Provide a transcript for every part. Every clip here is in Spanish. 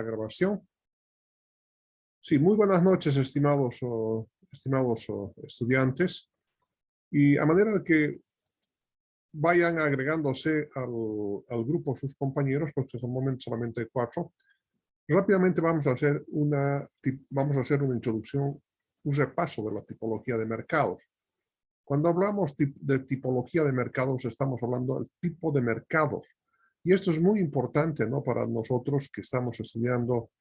la grabación. Sí, muy buenas noches, estimados estudiantes. Y a manera de que vayan agregándose al grupo sus compañeros, porque es un momento solamente 4, rápidamente vamos a hacer una introducción, un repaso de la tipología de mercados. Cuando hablamos de tipología de mercados, estamos hablando del tipo de mercados. Y esto es muy importante, ¿no? Para nosotros que estamos estudiando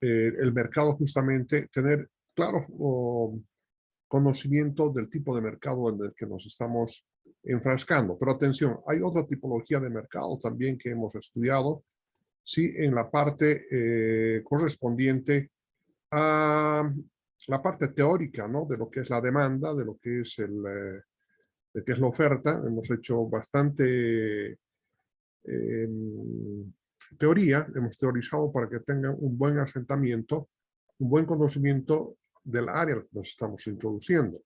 el mercado, justamente tener claro conocimiento del tipo de mercado en el que nos estamos enfrascando. Pero atención, hay otra tipología de mercado también que hemos estudiado, sí, en la parte correspondiente a la parte teórica, ¿no? De lo que es la demanda, de lo que es de qué es la oferta. Hemos hecho bastante teoría, hemos teorizado para que tengan un buen asentamiento, un buen conocimiento del área que nos estamos introduciendo.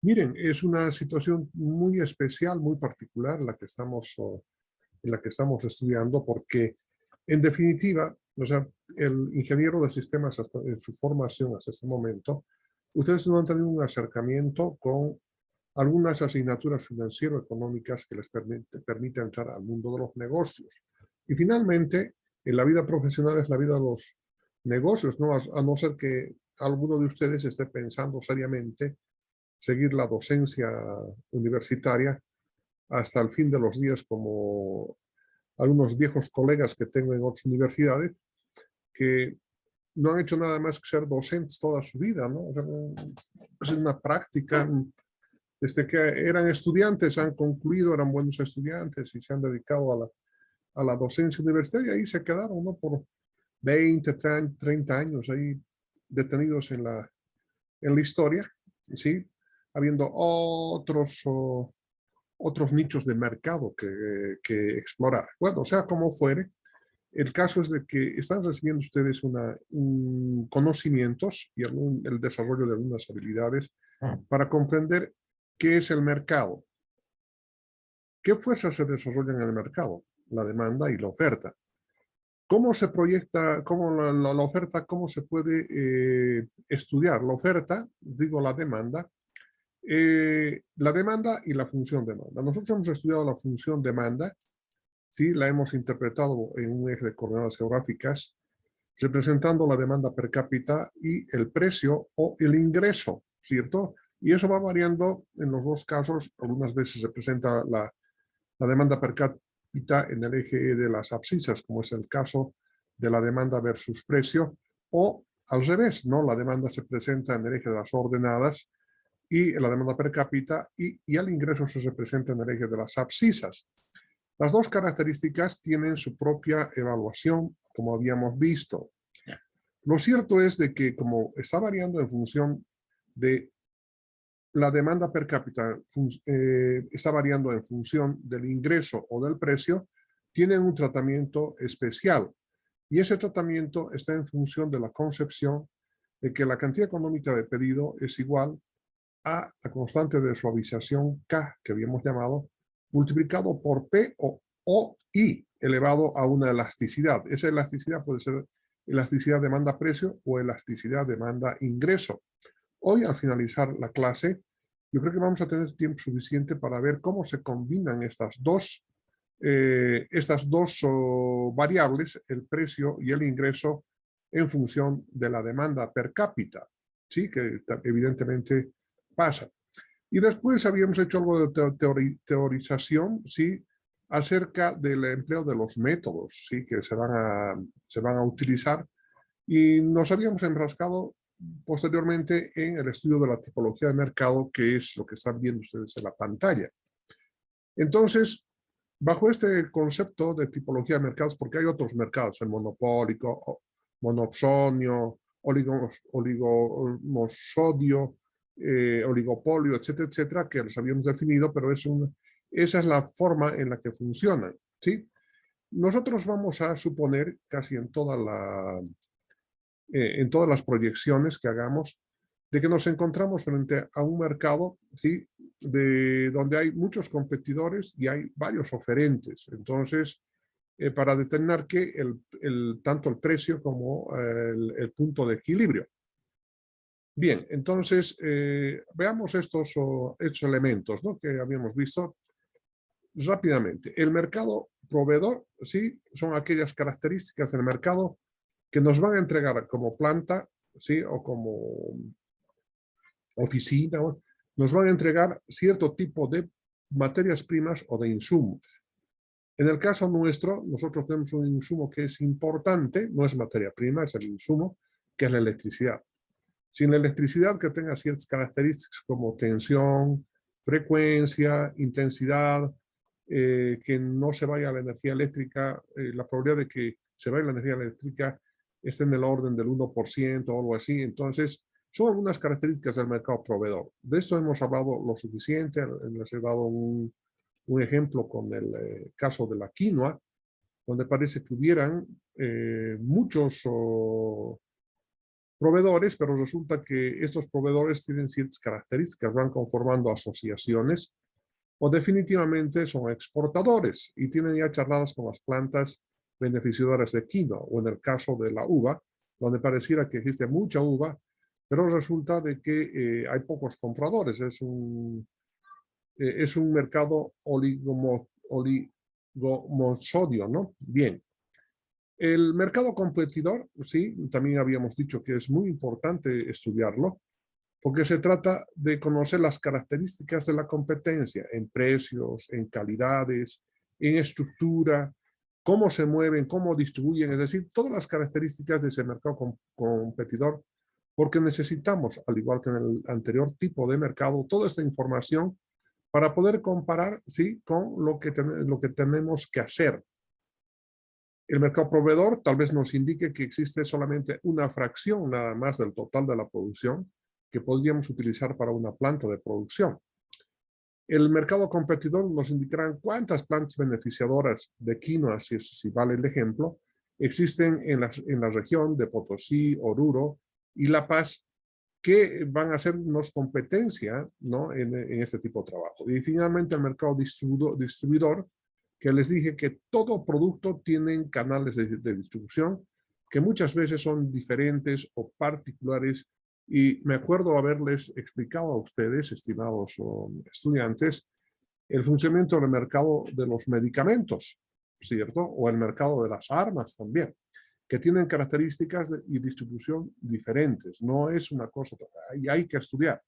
Miren, es una situación muy especial, muy particular en la que estamos estudiando, porque en definitiva, o sea, el ingeniero de sistemas en su formación hasta este momento, ustedes no han tenido un acercamiento con algunas asignaturas financiero-económicas que les permiten entrar al mundo de los negocios. Y finalmente, en la vida profesional es la vida de los negocios, ¿no? A no ser que alguno de ustedes esté pensando seriamente seguir la docencia universitaria hasta el fin de los días, como algunos viejos colegas que tengo en otras universidades, que no han hecho nada más que ser docentes toda su vida, ¿no? O sea, es una práctica. Desde que eran estudiantes, han concluido, eran buenos estudiantes y se han dedicado a la docencia universitaria, y ahí se quedaron, ¿no? Por 20, 30 años ahí detenidos en la historia, ¿sí? Habiendo otros nichos de mercado que explorar. Bueno, o sea como fuere, el caso es de que están recibiendo ustedes conocimientos y el desarrollo de algunas habilidades para comprender qué es el mercado. ¿Qué fuerzas se desarrollan en el mercado? La demanda y la oferta. ¿Cómo se proyecta, cómo la oferta, cómo se puede estudiar? La oferta, digo la demanda y la función demanda. Nosotros hemos estudiado la función demanda, ¿sí? La hemos interpretado en un eje de coordenadas geográficas, representando la demanda per cápita y el precio o el ingreso, ¿cierto? Y eso va variando en los dos casos. Algunas veces se presenta la demanda per cápita en el eje de las abscisas, como es el caso de la demanda versus precio, o al revés, ¿no? La demanda se presenta en el eje de las ordenadas y la demanda per cápita, y el ingreso se representa en el eje de las abscisas. Las dos características tienen su propia evaluación, como habíamos visto. Lo cierto es de que, como está variando en función de la demanda per cápita, está variando en función del ingreso o del precio, tienen un tratamiento especial. Y ese tratamiento está en función de la concepción de que la cantidad económica de pedido es igual a la constante de suavización K, que habíamos llamado, multiplicado por P o I, elevado a una elasticidad. Esa elasticidad puede ser elasticidad demanda-precio o elasticidad demanda-ingreso. Hoy, al finalizar la clase, yo creo que vamos a tener tiempo suficiente para ver cómo se combinan estas dos variables, el precio y el ingreso, en función de la demanda per cápita, ¿sí? Que evidentemente pasa. Y después habíamos hecho algo de teorización, ¿sí? Acerca del empleo de los métodos, ¿sí? Que se van a utilizar. Y nos habíamos enfrascado posteriormente en el estudio de la tipología de mercado, que es lo que están viendo ustedes en la pantalla. Entonces, bajo este concepto de tipología de mercados, porque hay otros mercados, el monopólico, monopsonio, oligomosodio, oligopolio, etcétera, etcétera, que los habíamos definido, pero esa es la forma en la que funcionan, ¿sí? Nosotros vamos a suponer, casi en todas las proyecciones que hagamos, de que nos encontramos frente a un mercado, ¿sí? Donde hay muchos competidores y hay varios oferentes. Entonces, para determinar que tanto el precio como el punto de equilibrio. Bien, entonces veamos estos elementos, ¿no?, que habíamos visto rápidamente. El mercado proveedor, ¿sí?, son aquellas características del mercado que nos van a entregar como planta, ¿sí?, o como oficina, nos van a entregar cierto tipo de materias primas o de insumos. En el caso nuestro, nosotros tenemos un insumo que es importante, no es materia prima, es el insumo, que es la electricidad. Sin la electricidad que tenga ciertas características como tensión, frecuencia, intensidad, que no se vaya la energía eléctrica, la probabilidad de que se vaya la energía eléctrica está en el orden del 1% o algo así. Entonces, son algunas características del mercado proveedor. De esto hemos hablado lo suficiente, les he dado un ejemplo con el caso de la quinoa, donde parece que hubieran muchos proveedores, pero resulta que estos proveedores tienen ciertas características, van conformando asociaciones o definitivamente son exportadores y tienen ya charladas con las plantas beneficiadoras de quinoa, o en el caso de la uva, donde pareciera que existe mucha uva, pero resulta de que hay pocos compradores. Es un mercado oligomonosodio, ¿no? Bien. El mercado competidor, sí, también habíamos dicho que es muy importante estudiarlo, porque se trata de conocer las características de la competencia en precios, en calidades, en estructura, cómo se mueven, cómo distribuyen, es decir, todas las características de ese mercado competidor, porque necesitamos, al igual que en el anterior tipo de mercado, toda esta información para poder comparar, sí, con lo que tenemos que hacer. El mercado proveedor tal vez nos indique que existe solamente una fracción nada más del total de la producción que podríamos utilizar para una planta de producción. El mercado competidor nos indicará cuántas plantas beneficiadoras de quinoa, si vale el ejemplo, existen en la región de Potosí, Oruro y La Paz, que van a hacernos competencia, ¿no?, en este tipo de trabajo. Y finalmente el mercado distribuidor, que les dije que todo producto tiene canales de distribución que muchas veces son diferentes o particulares, y me acuerdo haberles explicado a ustedes, estimados estudiantes, el funcionamiento del mercado de los medicamentos, ¿cierto? O el mercado de las armas también, que tienen características y distribución diferentes. No es una cosa, y hay que estudiar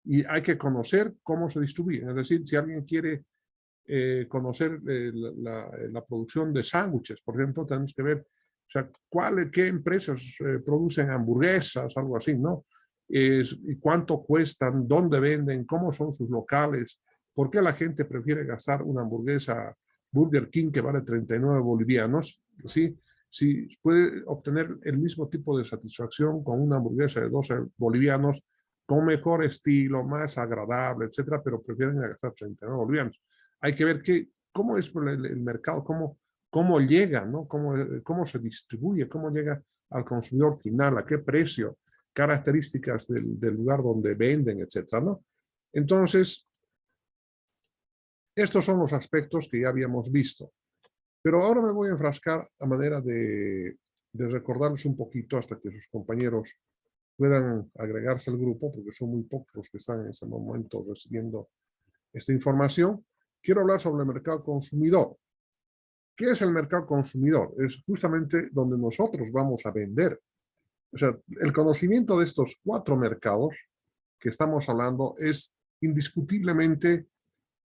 y hay que conocer cómo se distribuyen. Es decir, si alguien quiere conocer la producción de sándwiches, por ejemplo, tenemos que ver, o sea, qué empresas producen hamburguesas, algo así, ¿no? Y cuánto cuestan, dónde venden, cómo son sus locales, por qué la gente prefiere gastar una hamburguesa Burger King que vale 39 bolivianos, ¿sí? Si puede obtener el mismo tipo de satisfacción con una hamburguesa de 12 bolivianos, con mejor estilo, más agradable, etcétera, pero prefieren gastar 39 bolivianos. Hay que ver cómo es el mercado, cómo llega, ¿no? Cómo se distribuye, cómo llega al consumidor final, a qué precio, características del lugar donde venden, etcétera, ¿no? Entonces, estos son los aspectos que ya habíamos visto. Pero ahora me voy a enfrascar a manera de recordarles un poquito hasta que sus compañeros puedan agregarse al grupo, porque son muy pocos los que están en ese momento recibiendo esta información. Quiero hablar sobre el mercado consumidor. ¿Qué es el mercado consumidor? Es justamente donde nosotros vamos a vender. O sea, el conocimiento de estos 4 mercados que estamos hablando es indiscutiblemente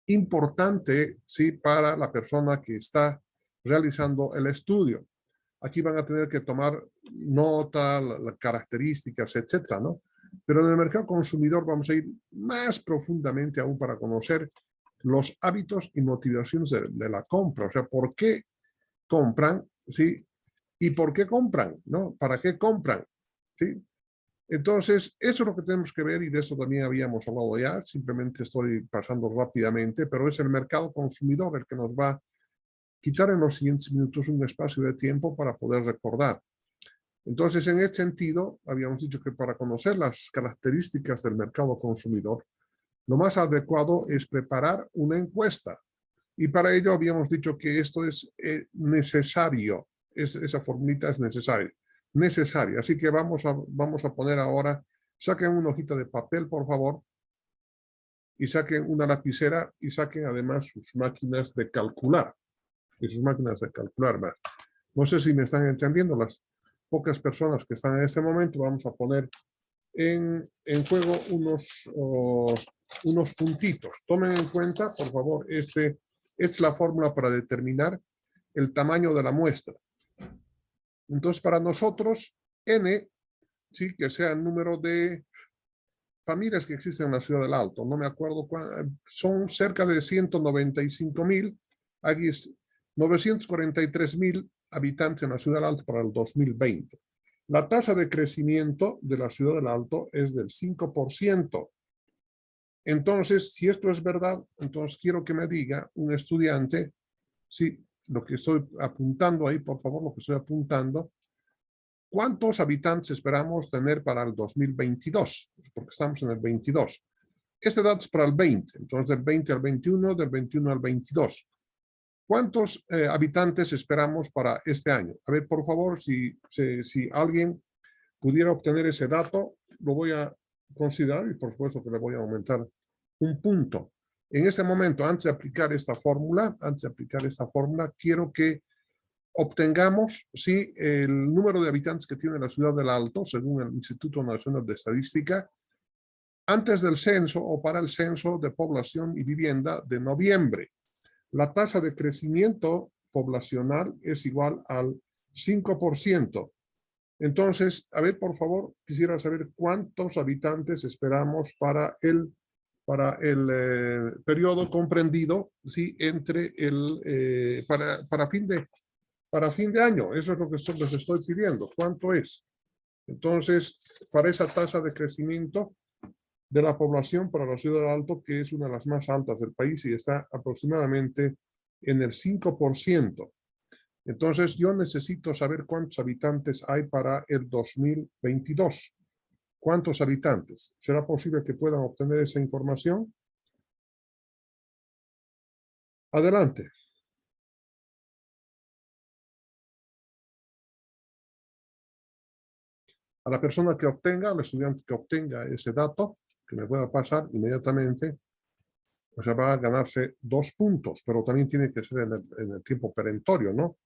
importante, ¿sí?, para la persona que está realizando el estudio. Aquí van a tener que tomar nota, las características, etcétera, ¿no? Pero en el mercado consumidor vamos a ir más profundamente aún para conocer los hábitos y motivaciones de la compra. O sea, ¿por qué compran? ¿Sí? ¿Y por qué compran? ¿No? ¿Para qué compran? ¿Sí? Entonces, eso es lo que tenemos que ver, y de eso también habíamos hablado ya. Simplemente estoy pasando rápidamente, pero es el mercado consumidor el que nos va a quitar en los siguientes minutos un espacio de tiempo para poder recordar. Entonces, en este sentido, habíamos dicho que para conocer las características del mercado consumidor, lo más adecuado es preparar una encuesta Y para ello habíamos dicho que esto es necesario. Esa formulita es necesaria. Así que vamos a poner ahora, saquen una hojita de papel, por favor, y saquen una lapicera y saquen además sus máquinas de calcular. No sé si me están entendiendo las pocas personas que están en este momento. Vamos a poner en juego unos puntitos. Tomen en cuenta, por favor, es la fórmula para determinar el tamaño de la muestra. Entonces, para nosotros, n, ¿sí? Que sea el número de familias que existen en la ciudad del Alto. No me acuerdo son cerca de 195,000. Aquí es 943,000 habitantes en la ciudad del Alto para el 2020. La tasa de crecimiento de la ciudad del Alto es del 5%. Entonces, si esto es verdad, entonces quiero que me diga un estudiante, sí, lo que estoy apuntando ahí, por favor, lo que estoy apuntando, ¿cuántos habitantes esperamos tener para el 2022? Porque estamos en el 22. Este dato es para el 20, entonces del 20 al 21, del 21 al 22. ¿Cuántos habitantes esperamos para este año? A ver, por favor, si alguien pudiera obtener ese dato, lo voy a considerar y por supuesto que le voy a aumentar un punto. En este momento, antes de aplicar esta fórmula, quiero que obtengamos, sí, el número de habitantes que tiene la ciudad del Alto, según el Instituto Nacional de Estadística, antes del censo o para el censo de población y vivienda de noviembre. La tasa de crecimiento poblacional es igual al 5%. Entonces, a ver, por favor, quisiera saber cuántos habitantes esperamos para el periodo comprendido, ¿sí? Entre para fin de año. Eso es lo que les estoy pidiendo. ¿Cuánto es? Entonces, para esa tasa de crecimiento de la población para la ciudad del Alto, que es una de las más altas del país y está aproximadamente en el 5%. Entonces, yo necesito saber cuántos habitantes hay para el 2022. ¿Cuántos habitantes? ¿Será posible que puedan obtener esa información? Adelante. A la persona que obtenga, al estudiante que obtenga ese dato, que me pueda pasar inmediatamente, o sea, va a ganarse 2 puntos, pero también tiene que ser en el tiempo perentorio, ¿no?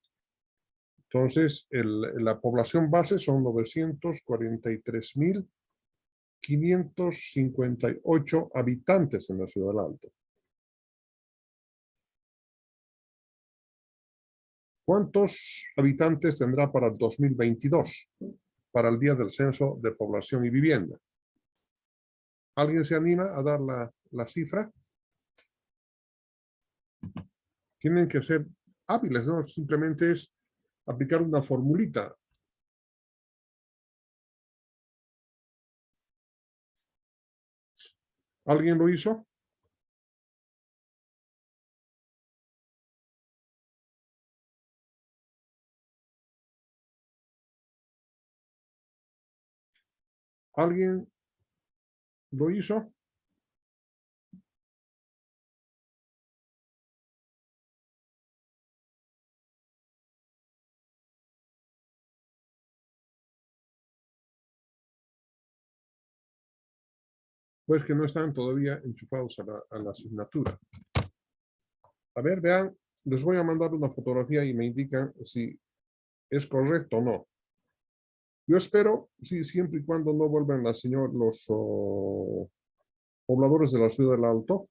Entonces, la población base son 943,558 habitantes en la ciudad del Alto. ¿Cuántos habitantes tendrá para el 2022, para el día del censo de población y vivienda? ¿Alguien se anima a dar la cifra? Tienen que ser hábiles, ¿no? Simplemente es aplicar una formulita. ¿Alguien lo hizo? ¿Alguien lo hizo? Pues que no están todavía enchufados a la asignatura. A ver, vean, les voy a mandar una fotografía y me indican si es correcto o no. Yo espero, sí, siempre y cuando no vuelvan los pobladores de la ciudad del Alto,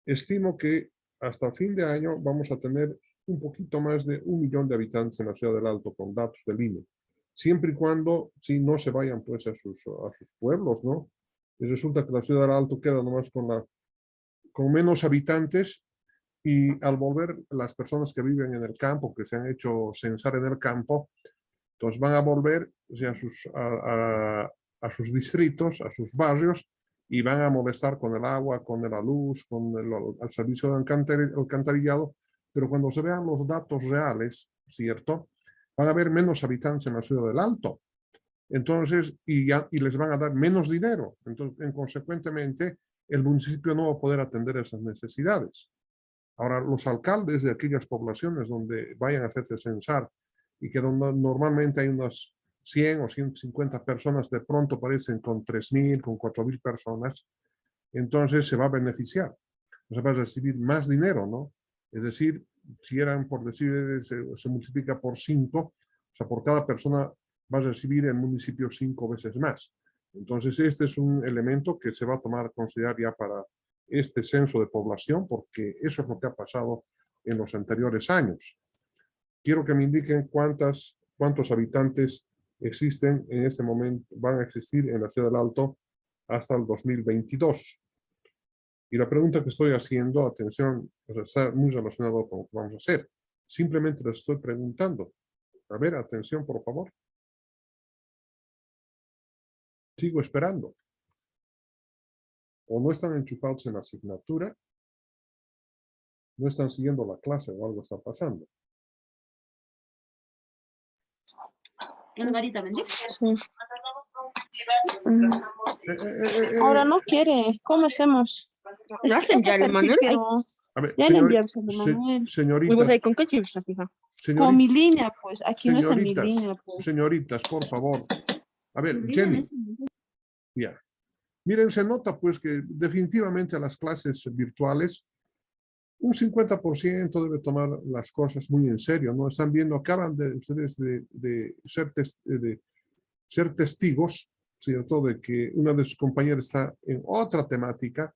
estimo que hasta fin de año vamos a tener un poquito más de 1 millón de habitantes en la ciudad del Alto con datos del INE. Siempre y cuando, si no se vayan pues a sus pueblos, ¿no? Y resulta que la ciudad del Alto queda nomás con menos habitantes y al volver las personas que viven en el campo, que se han hecho censar en el campo, entonces van a volver, o sea, a sus distritos, a sus barrios, y van a molestar con el agua, con la luz, con el servicio de alcantarillado, pero cuando se vean los datos reales, ¿cierto? Van a haber menos habitantes en la ciudad del Alto. Entonces, y les van a dar menos dinero. Entonces, consecuentemente, el municipio no va a poder atender esas necesidades. Ahora, los alcaldes de aquellas poblaciones donde vayan a hacerse censar y que donde normalmente hay unas 100 o 150 personas, de pronto aparecen con 3.000, con 4.000 personas, entonces se va a beneficiar. O sea, va a recibir más dinero, ¿no? Es decir, si eran, por decir, se multiplica por 5, o sea, por cada persona va a recibir el municipio 5 veces más. Entonces, este es un elemento que se va a tomar a considerar ya para este censo de población, porque eso es lo que ha pasado en los anteriores años. Quiero que me indiquen cuántos habitantes existen en este momento, van a existir en la Ciudad del Alto hasta el 2022. Y la pregunta que estoy haciendo, atención, o sea, está muy relacionado con lo que vamos a hacer. Simplemente les estoy preguntando. A ver, atención, por favor. Sigo esperando. O no están enchufados en la asignatura, no están siguiendo la clase o algo está pasando. Margarita, ¿vendí? Sí. Ahora no quiere. ¿Cómo hacemos? Es ¿No que hacen ya el Manuel? pero A ver, ya le enviamos a Manuel. ¿Y vos señoritas, ahí con qué chip estás fija? Con mi señoritas, línea, pues. Aquí no está mi señoritas, línea, pues. señoritas, por favor. A ver, Jenny, ya. Miren, se nota pues que definitivamente a las clases virtuales un 50% debe tomar las cosas muy en serio, ¿no? Están viendo, acaban de ustedes de ser testigos, ¿cierto? De que una de sus compañeras está en otra temática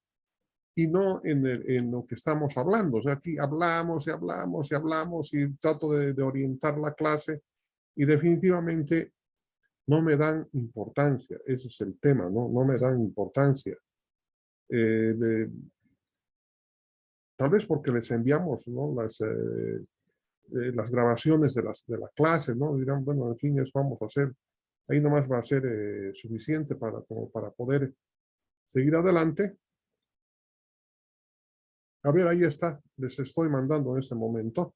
y no en lo que estamos hablando. O sea, aquí hablamos y hablamos y hablamos y trato de orientar la clase y definitivamente no me dan importancia. Ese es el tema, ¿no? No me dan importancia. Tal vez porque les enviamos, ¿no? Las grabaciones de la clase, ¿no? Dirán, bueno, en fin, eso vamos a hacer. Ahí nomás va a ser suficiente como para poder seguir adelante. A ver, ahí está. Les estoy mandando en este momento.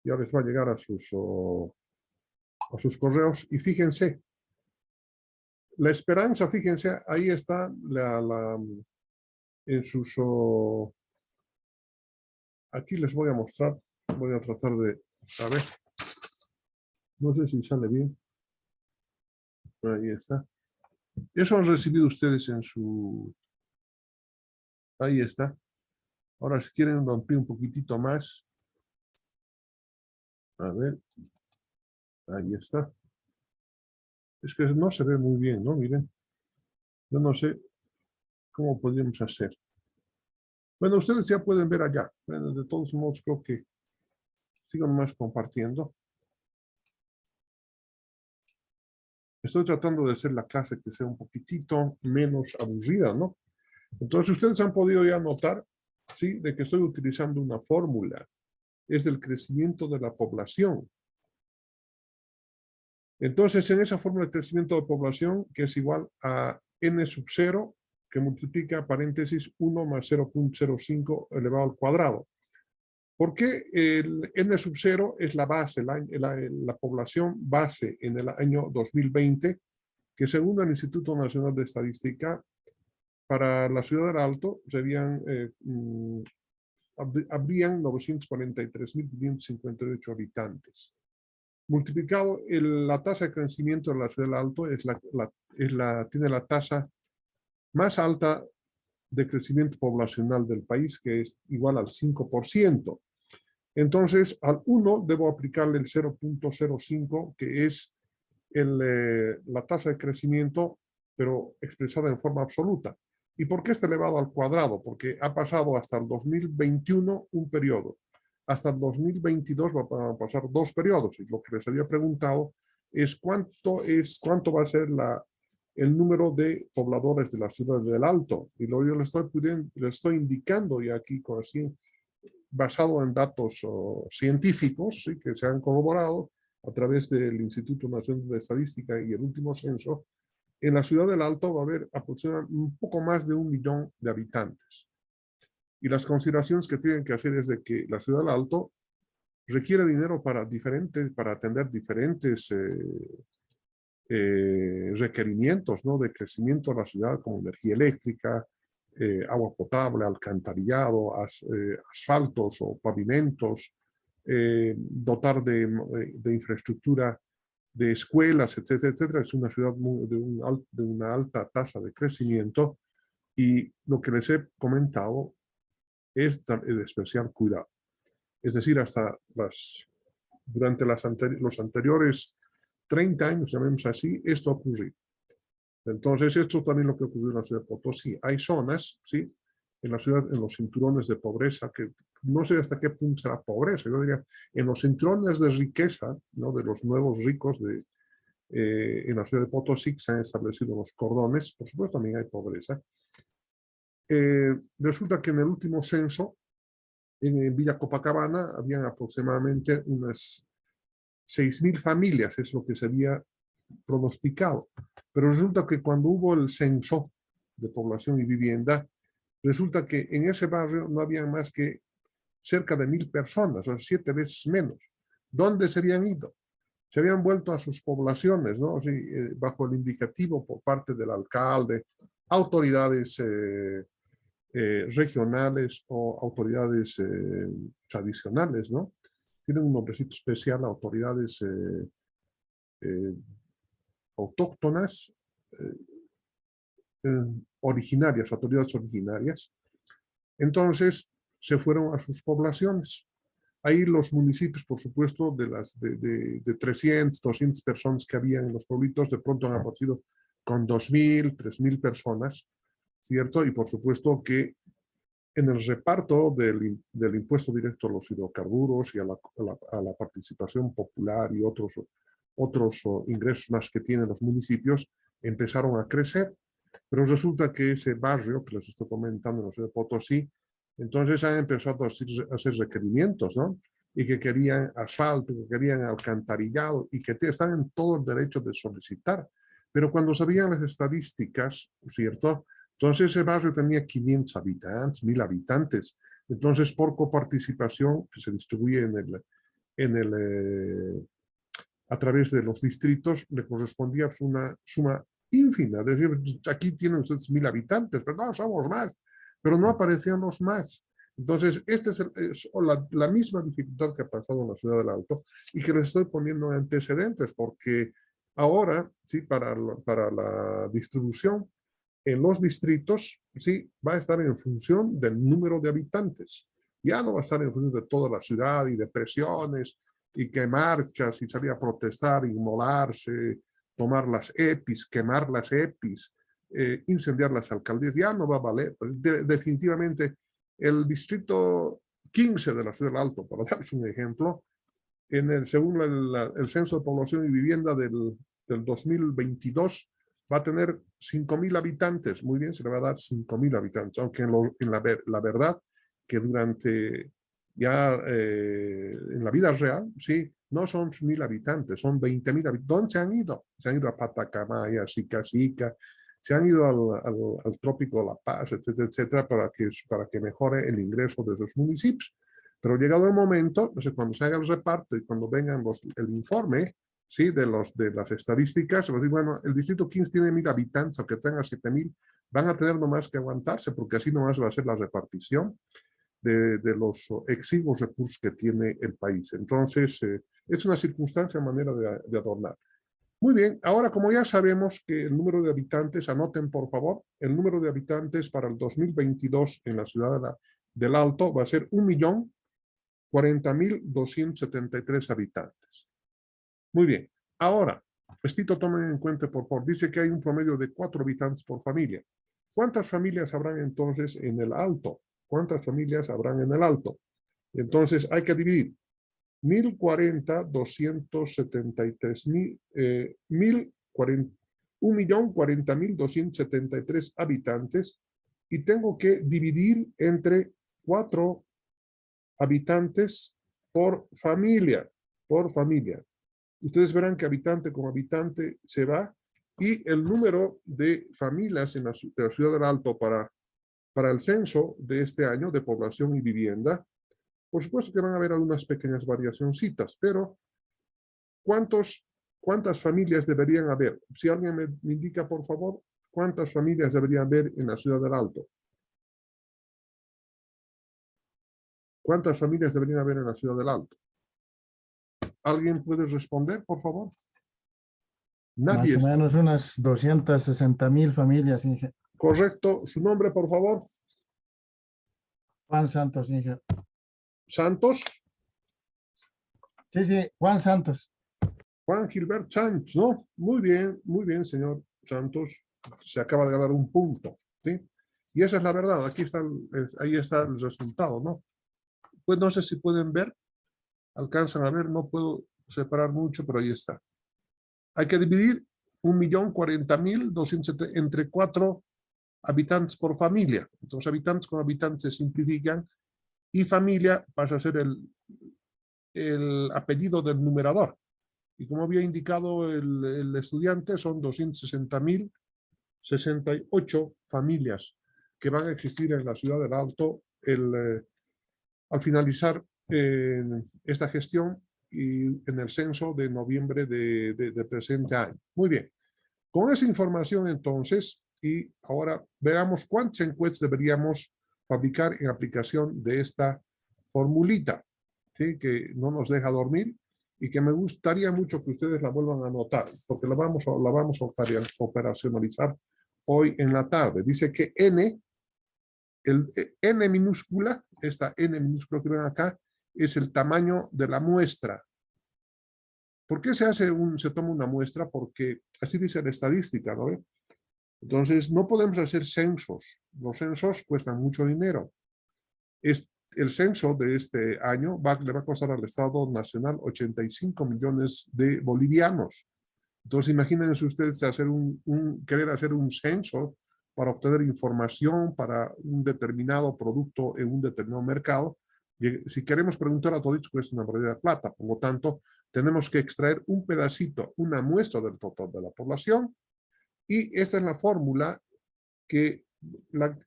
Ya les va a llegar a sus correos. Y fíjense, la esperanza, fíjense, ahí está en sus... aquí les voy a mostrar. Voy a tratar de... A ver. No sé si sale bien. Ahí está. Eso han recibido ustedes en su... Ahí está. Ahora, si quieren, lo amplío un poquitito más. A ver. Ahí está. Es que no se ve muy bien, ¿no? Miren. Yo no sé cómo podríamos hacer. Bueno, ustedes ya pueden ver allá. Bueno, de todos modos, creo que sigan más compartiendo. Estoy tratando de hacer la clase que sea un poquitito menos aburrida, ¿no? Entonces, ustedes han podido ya notar, ¿sí? De que estoy utilizando una fórmula. Es del crecimiento de la población. Entonces, en esa fórmula de crecimiento de población, que es igual a n sub 0, que multiplica paréntesis 1 más 0.05 elevado al cuadrado. ¿Por qué el n sub 0 es la base, la población base en el año 2020, que según el Instituto Nacional de Estadística, para la Ciudad del Alto habrían 943.558 habitantes. Multiplicado, la tasa de crecimiento de la Ciudad del Alto tiene la tasa más alta de crecimiento poblacional del país, que es igual al 5%. Entonces, al 1 debo aplicarle el 0.05, que es la tasa de crecimiento, pero expresada en forma absoluta. ¿Y por qué está elevado al cuadrado? Porque ha pasado hasta el 2021 un periodo. Hasta el 2022 va a pasar 2 periodos. Y lo que les había preguntado es cuánto va a ser el número de pobladores de la ciudad del Alto. Y yo les estoy indicando, y aquí así, basado en datos científicos, ¿sí? Que se han corroborado a través del Instituto Nacional de Estadística y el último censo, en la ciudad del Alto va a haber aproximadamente un poco más de 1 millón de habitantes. Y las consideraciones que tienen que hacer es de que la ciudad del Alto requiere dinero para atender diferentes requerimientos, ¿no? De crecimiento de la ciudad, como energía eléctrica, agua potable, alcantarillado, asfaltos o pavimentos, dotar de infraestructura de escuelas, etcétera, etcétera. Es una ciudad de una alta tasa de crecimiento y lo que les he comentado es de especial cuidado. Es decir, durante los anteriores 30 años, llamemos así, esto ha ocurrido. Entonces, esto también lo que ocurrió en la ciudad de Potosí. Hay zonas, ¿sí?, en la ciudad, en los cinturones de pobreza, que no sé hasta qué punto será pobreza, yo diría, en los cinturones de riqueza, ¿no?, de los nuevos ricos en la ciudad de Potosí se han establecido los cordones, por supuesto también hay pobreza. Resulta que en el último censo, en Villa Copacabana, habían aproximadamente unas 6.000 familias, es lo que se había pronosticado. Pero resulta que cuando hubo el censo de población y vivienda, resulta que en ese barrio no había más que cerca de 1.000 personas, o sea, 7 veces menos. ¿Dónde se habían ido? Se habían vuelto a sus poblaciones, ¿no? Así, bajo el indicativo por parte del alcalde, autoridades regionales o autoridades tradicionales, ¿no? Tienen un nombrecito especial, autoridades autóctonas, originarias, autoridades originarias. Entonces se fueron a sus poblaciones. Ahí los municipios, por supuesto, de 300, 200 personas que había en los pueblitos, de pronto han aparecido con 2.000, 3.000 personas, ¿cierto? Y por supuesto que en el reparto del impuesto directo a los hidrocarburos y a la participación popular y otros ingresos más que tienen los municipios, empezaron a crecer. Pero resulta que ese barrio que les estoy comentando en la ciudad de Potosí, entonces han empezado a hacer requerimientos, ¿no? Y que querían asfalto, que querían alcantarillado y que están en todo el derecho de solicitar. Pero cuando sabían las estadísticas, ¿cierto? Entonces ese barrio tenía 500 habitantes, 1.000 habitantes. Entonces por coparticipación que se distribuye a través de los distritos, le correspondía una suma ínfima. Es decir, aquí tienen ustedes 1.000 habitantes, pero no, somos más. Pero no aparecían los más. Entonces, esta es la misma dificultad que ha pasado en la ciudad del Alto y que les estoy poniendo antecedentes, porque ahora, sí, para la distribución en los distritos, sí, va a estar en función del número de habitantes. Ya no va a estar en función de toda la ciudad y de presiones y que marchas y salir a protestar, inmolarse, tomar las EPIs, quemar las EPIs, incendiar las alcaldías. Ya no va a valer. Definitivamente, el distrito 15 de la ciudad del Alto, para darles un ejemplo, según el censo de población y vivienda del 2022, va a tener 5.000 habitantes. Muy bien, se le va a dar 5.000 habitantes, aunque en la verdad que durante ya en la vida real, sí, no son 1.000 habitantes, son 20.000 habitantes. ¿Dónde se han ido? Se han ido a Patacamaya, Sica, se han ido al Trópico de La Paz, etcétera, etcétera, para que mejore el ingreso de esos municipios. Pero llegado el momento, no sé, cuando se haga el reparto y cuando vengan el informe, ¿sí?, de las estadísticas, bueno, el distrito 15 tiene 1.000 habitantes, aunque tenga 7.000, van a tener nomás que aguantarse, porque así nomás va a ser la repartición de los exiguos recursos que tiene el país. Entonces, es una circunstancia, manera de adornar. Muy bien, ahora como ya sabemos que el número de habitantes, anoten por favor, el número de habitantes para el 2022 en la ciudad del Alto va a ser 1.040.273 habitantes. Muy bien, ahora, esto tomen en cuenta por favor, dice que hay un promedio de 4 habitantes por familia. ¿Cuántas familias habrán entonces en el Alto? ¿Cuántas familias habrán en el Alto? Entonces hay que dividir 1.040.273 habitantes y tengo que dividir entre 4 habitantes por familia, Ustedes verán que habitante con habitante se va y el número de familias en la ciudad del Alto para el censo de este año de población y vivienda, por supuesto que van a haber algunas pequeñas variacioncitas, pero ¿cuántas familias deberían haber? Si alguien me indica, por favor, ¿cuántas familias deberían haber en la ciudad del Alto? ¿Cuántas familias deberían haber en la ciudad del Alto? ¿Alguien puede responder, por favor? Nadie Más o está. menos unas 260.000 familias, Inge. Correcto. ¿Su nombre, por favor? Juan Santos, Inge. Santos. Sí, Juan Santos. Juan Gilbert Santos, ¿no? Muy bien, señor Santos. Se acaba de ganar un punto, ¿sí? Y esa es la verdad. Aquí está, ahí está el resultado, ¿no? Pues no sé si pueden ver, alcanzan a ver, no puedo separar mucho, pero ahí está. Hay que dividir 1.040.270 entre 4 habitantes por familia. Entonces, habitantes con habitantes se simplifican y familia pasa a ser el apellido del numerador. Y como había indicado el estudiante, son 260.068 familias que van a existir en la ciudad del Alto al finalizar esta gestión y en el censo de noviembre de presente año. Muy bien. Con esa información entonces, y ahora veamos cuántas encuestas deberíamos fabricar en aplicación de esta formulita, ¿sí? Que no nos deja dormir y que me gustaría mucho que ustedes la vuelvan a anotar, porque la vamos a operacionalizar hoy en la tarde. Dice que N, el N minúscula, esta N minúscula que ven acá, es el tamaño de la muestra. ¿Por qué se toma una muestra? Porque así dice la estadística, ¿no? Entonces, no podemos hacer censos. Los censos cuestan mucho dinero. El censo de este año le va a costar al Estado Nacional 85 millones de bolivianos. Entonces, imagínense ustedes querer hacer un censo para obtener información para un determinado producto en un determinado mercado. Y si queremos preguntar a todos, cuesta una barbaridad de plata. Por lo tanto, tenemos que extraer un pedacito, una muestra del total de la población. Y esta es la fórmula que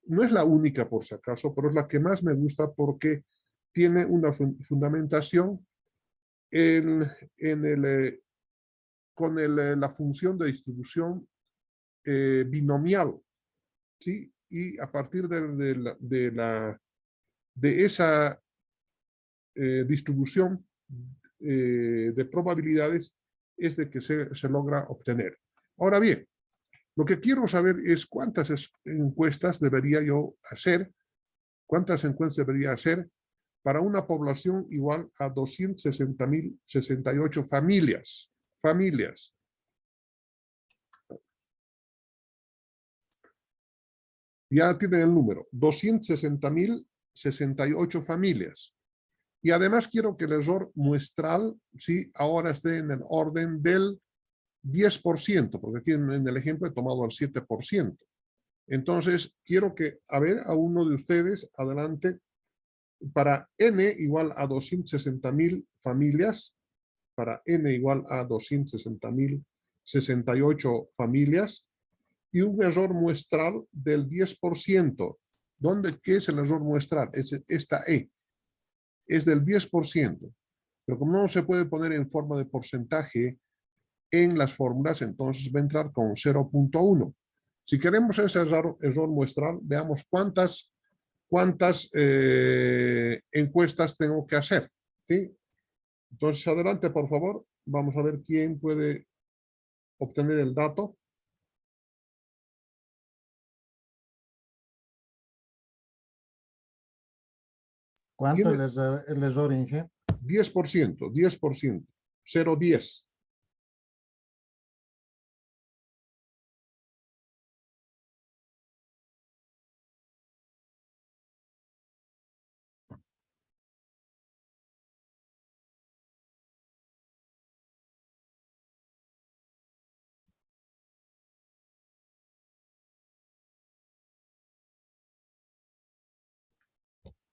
no es la única por si acaso, pero es la que más me gusta porque tiene una fundamentación en la función de distribución binomial, ¿sí? Y a partir de esa distribución de probabilidades es de que se logra obtener. Ahora bien, lo que quiero saber es cuántas encuestas debería yo hacer, cuántas encuestas debería hacer para una población igual a 260.068 familias. Familias. Ya tienen el número, 260.068 familias. Y además quiero que el error muestral, sí, ahora esté en el orden del 10%, porque aquí en el ejemplo he tomado el 7%. Entonces, quiero que, a ver, a uno de ustedes, adelante, para N igual a 260.000 familias, para N igual a 260.068 familias, y un error muestral del 10%. ¿Qué es el error muestral? Es esta E. Es del 10%. Pero como no se puede poner en forma de porcentaje en las fórmulas, entonces va a entrar con 0.1. Si queremos ese error muestral, veamos cuántas encuestas tengo que hacer, ¿sí? Entonces, adelante, por favor. Vamos a ver quién puede obtener el dato. ¿Cuánto es el error, Inge? 10%, 10%, 0.10.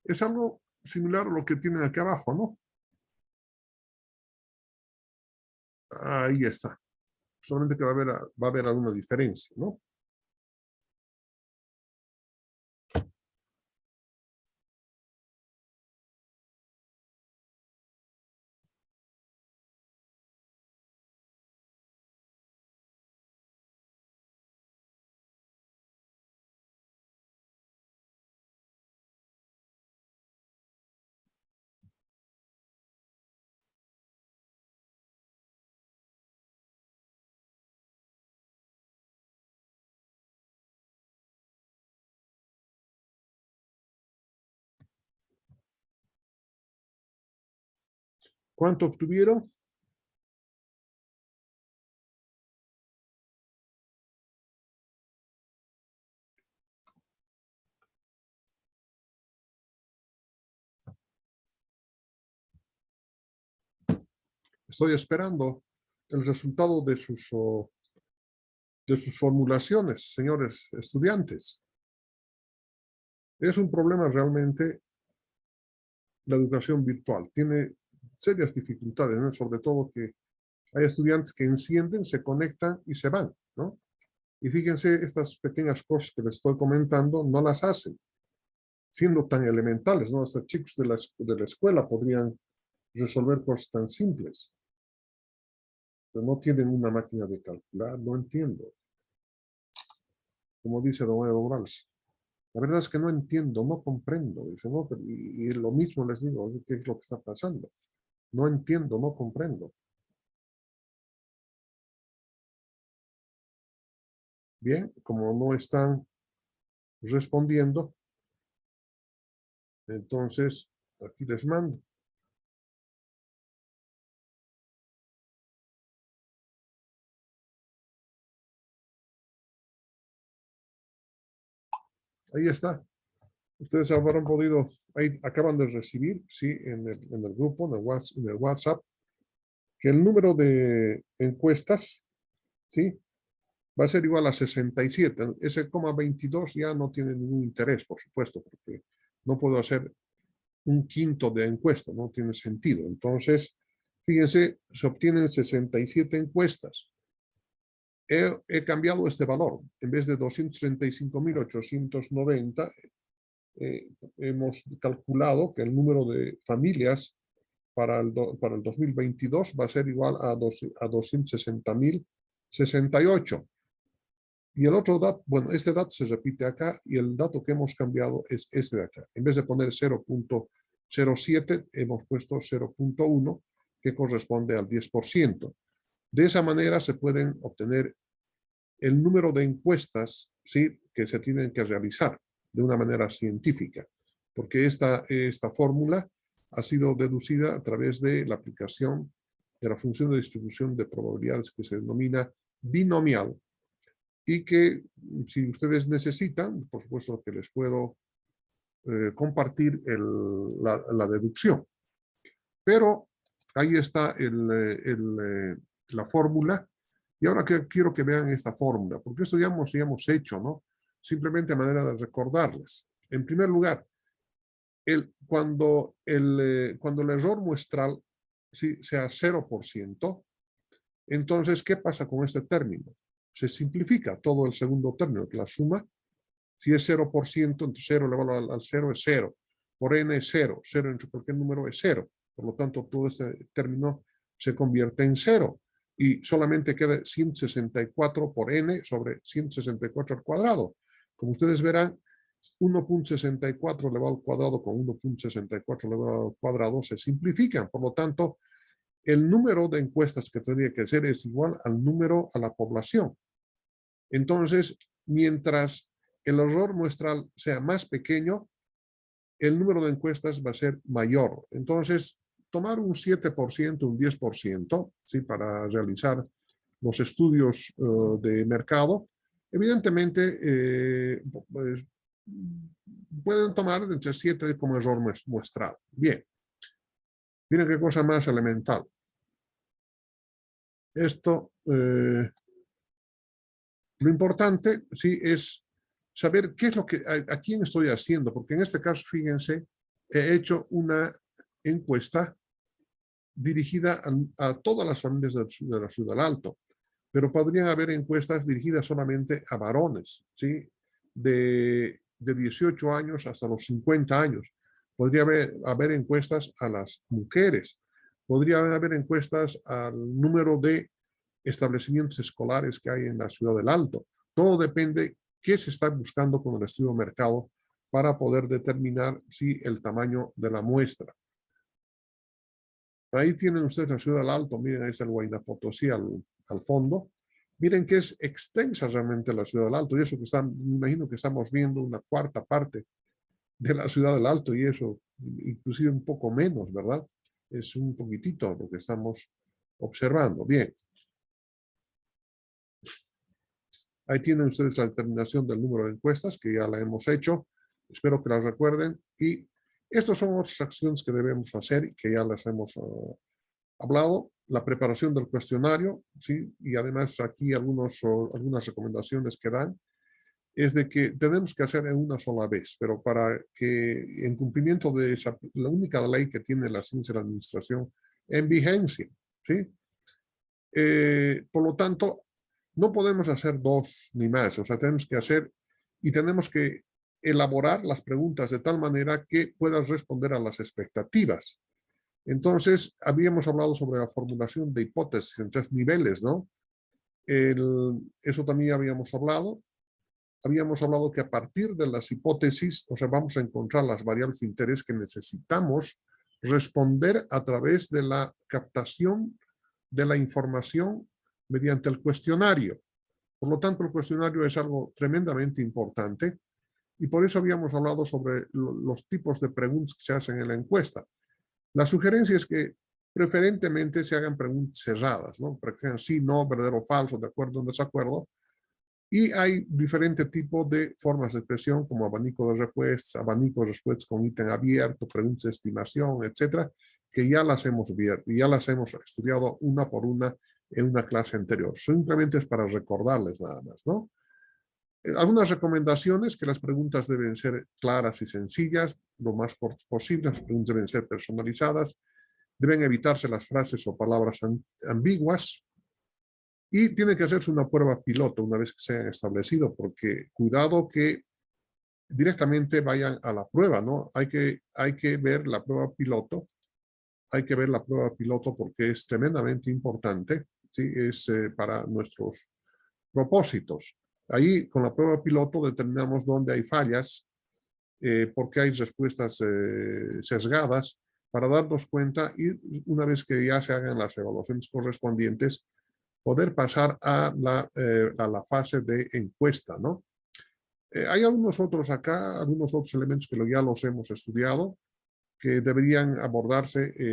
Es algo similar a lo que tienen aquí abajo, ¿no? Ahí está. Solamente que va a haber alguna diferencia, ¿no? ¿Cuánto obtuvieron? Estoy esperando el resultado de sus formulaciones, señores estudiantes. Es un problema realmente la educación virtual. Tiene serias dificultades, ¿no? Sobre todo que hay estudiantes que encienden, se conectan y se van, ¿no? Y fíjense, estas pequeñas cosas que les estoy comentando no las hacen, siendo tan elementales, ¿no? Hasta chicos de la escuela podrían resolver cosas tan simples. Pero no tienen una máquina de calcular, no entiendo. Como dice don Edo Morales. La verdad es que no entiendo, no comprendo. Dice, no, y lo mismo les digo, ¿qué es lo que está pasando? No entiendo, no comprendo. Bien, como no están respondiendo, entonces aquí les mando. Ahí está. Ustedes habrán podido, ahí acaban de recibir, sí, en el grupo, en el WhatsApp, que el número de encuestas, sí, va a ser igual a 67. Ese 22 ya no tiene ningún interés, por supuesto, porque no puedo hacer un quinto de encuesta, no tiene sentido. Entonces, fíjense, se obtienen 67 encuestas. He cambiado este valor. En vez de 235.890, hemos calculado que el número de familias para el 2022 va a ser igual a 260.068. Y el otro dato, bueno, este dato se repite acá y el dato que hemos cambiado es este de acá. En vez de poner 0.07, hemos puesto 0.1, que corresponde al 10%. De esa manera se pueden obtener el número de encuestas, ¿sí?, que se tienen que realizar de una manera científica, porque esta fórmula ha sido deducida a través de la aplicación de la función de distribución de probabilidades que se denomina binomial y que, si ustedes necesitan, por supuesto que les puedo compartir la deducción. Pero ahí está la fórmula. Y ahora quiero que vean esta fórmula, porque esto ya hemos hecho, ¿no? Simplemente a manera de recordarles. En primer lugar, cuando el error muestral, ¿sí?, sea 0%, entonces, ¿qué pasa con este término? Se simplifica todo el segundo término, que la suma, si es 0%, entonces 0 elevado al 0 es 0. Por n es 0. 0 entre cualquier número es 0. Por lo tanto, todo este término se convierte en 0. Y solamente queda 164 por n sobre 164 al cuadrado. Como ustedes verán, 1.64 elevado al cuadrado con 1.64 elevado al cuadrado se simplifican. Por lo tanto, el número de encuestas que tendría que hacer es igual al número a la población. Entonces, mientras el error muestral sea más pequeño, el número de encuestas va a ser mayor. Entonces, tomar un 7%, un 10%, ¿sí?, para realizar los estudios de mercado, evidentemente pues, pueden tomar entre 7 como error muestral. Bien. Miren qué cosa más elemental. Esto, lo importante, sí, es saber qué es lo que, a quién estoy haciendo, porque en este caso, fíjense, he hecho una encuesta dirigida a todas las familias de la Ciudad del Alto, pero podrían haber encuestas dirigidas solamente a varones, ¿sí?, de 18 años hasta los 50 años. Podría haber encuestas a las mujeres, podría haber encuestas al número de establecimientos escolares que hay en la Ciudad del Alto. Todo depende qué se está buscando con el estudio de mercado para poder determinar si el tamaño de la muestra. Ahí tienen ustedes la Ciudad del Alto, miren, ahí está el Huayna Potosí al fondo. Miren que es extensa realmente la Ciudad del Alto, y eso que me imagino que estamos viendo una cuarta parte de la Ciudad del Alto, y eso inclusive un poco menos, ¿verdad? Es un poquitito lo que estamos observando. Bien. Ahí tienen ustedes la determinación del número de encuestas, que ya la hemos hecho. Espero que las recuerden. Y estas son otras acciones que debemos hacer y que ya las hemos hablado. La preparación del cuestionario, ¿sí? Y además aquí algunas recomendaciones que dan es de que tenemos que hacer en una sola vez, pero para que en cumplimiento de la única ley que tiene la ciencia de la administración en vigencia, ¿sí? Por lo tanto, no podemos hacer dos ni más, o sea, tenemos que hacer y tenemos que elaborar las preguntas de tal manera que puedas responder a las expectativas. Entonces, habíamos hablado sobre la formulación de hipótesis en 3 niveles, ¿no? Eso también habíamos hablado. Habíamos hablado que a partir de las hipótesis, o sea, vamos a encontrar las variables de interés que necesitamos responder a través de la captación de la información mediante el cuestionario. Por lo tanto, el cuestionario es algo tremendamente importante y por eso habíamos hablado sobre los tipos de preguntas que se hacen en la encuesta. La sugerencia es que preferentemente se hagan preguntas cerradas, ¿no? Para que sean sí, no, verdadero o falso, de acuerdo o desacuerdo. Y hay diferentes tipos de formas de expresión como abanico de respuestas, abanico de respuestas con ítem abierto, preguntas de estimación, etcétera, que ya las hemos abierto y ya las hemos estudiado una por una en una clase anterior. Simplemente es para recordarles nada más, ¿no? Algunas recomendaciones: que las preguntas deben ser claras y sencillas, lo más cortas posible. Las preguntas deben ser personalizadas, deben evitarse las frases o palabras ambiguas y tiene que hacerse una prueba piloto una vez que se hayan establecido, porque cuidado que directamente vayan a la prueba, ¿no? Hay que ver la prueba piloto, porque es tremendamente importante, ¿sí? Es para nuestros propósitos. Ahí con la prueba piloto determinamos dónde hay fallas, por qué hay respuestas sesgadas, para darnos cuenta y una vez que ya se hagan las evaluaciones correspondientes, poder pasar a la fase de encuesta, ¿no? Hay algunos otros acá, algunos otros elementos que ya los hemos estudiado, que deberían abordarse